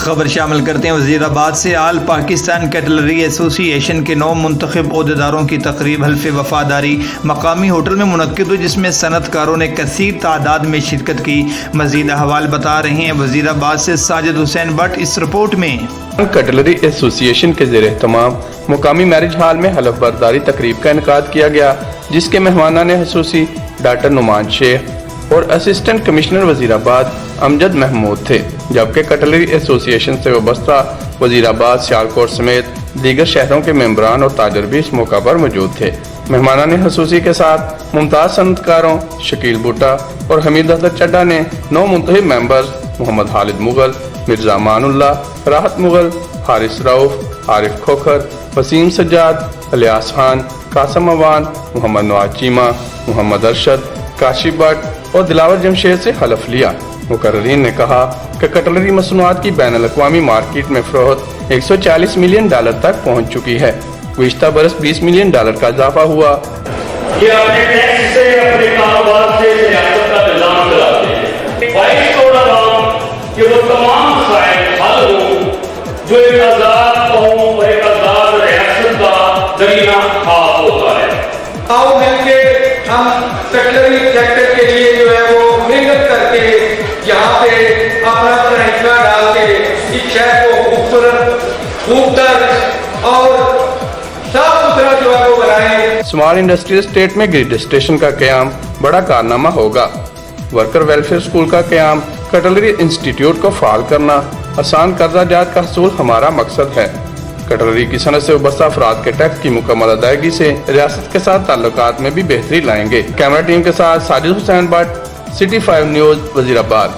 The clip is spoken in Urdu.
خبر شامل کرتے ہیں وزیر آباد سے آل پاکستان کیٹلری ایسوسی ایشن کے 9 منتخب عہدیداروں کی تقریب حلف وفاداری مقامی ہوٹل میں منعقد ہوئی، جس میں صنعت کاروں نے کثیر تعداد میں شرکت کی۔ مزید احوال بتا رہے ہیں وزیر آباد سے ساجد حسین بٹ اس رپورٹ میں۔ کیٹلری ایسوسی ایشن کے زیر اہتمام مقامی میرج ہال میں حلف برداری تقریب کا انعقاد کیا گیا، جس کے مہمانان خصوصی ڈاکٹر نعمان شیخ اور اسسٹنٹ کمشنر وزیر آباد امجد محمود تھے، جبکہ کیٹلری ایسوسی ایشن سے وابستہ وزیر آباد سیالکوٹ سمیت دیگر شہروں کے ممبران اور تاجر بھی اس موقع پر موجود تھے۔ مہمانان خصوصی کے ساتھ ممتاز صنعت کاروں شکیل بوٹا اور حمید حضرت چڈا نے 9 منتخب members Muhammad Khalid Mughal, Mirza Aman Ullah, Rahat Mughal, Haris Rauf, Arif Khokhar, Wasim Sajjad, Ilyas Khan, Qasim Awan, Muhammad Nawaz Cheema, Muhammad Arshad, Kashif but اور دلاور جمشید سے حلف لیا۔ مقررین نے کہا کہ کٹلری مصنوعات کی بین الاقوامی مارکیٹ میں فروخت $140 ملین تک پہنچ چکی ہے۔ گزشتہ برس $20 ملین کا اضافہ ہوا۔ یہ اپنے ٹیکس سے، اپنے کاروبار سے سیاست کا نظام چلاتے ہیں۔ خواہش تو رہا کہ وہ تمام مسائل حل ہوں جو ایک آزاد قوم اور ایک آزاد ریاست کا درینہ خواب ہوتا ہے۔ آؤ مل کے ہم کٹلری سیکٹر کے لیے جو ہے وہ محنت کر کے یہاں پہ اپنا تنخواہ ڈال کے اس شہر کو خوبصورت، خوبتر اور صاف ستھرا جو ہے وہ بنائیں۔ اسمال انڈسٹریل اسٹیٹ میں گریڈ اسٹیشن کا قیام بڑا کارنامہ ہوگا۔ ورکر ویلفیئر اسکول کا قیام، کٹلری انسٹیٹیوٹ کو فعال کرنا، آسان قرضہ جات کا حصول ہمارا مقصد ہے۔ کٹلری کی صنعت سے وابستہ افراد کے ٹیکس کی مکمل ادائیگی سے ریاست کے ساتھ تعلقات میں بھی بہتری لائیں گے۔ کیمرہ ٹیم کے ساتھ ساجد حسین بٹ، City 5 نیوز، وزیر آباد۔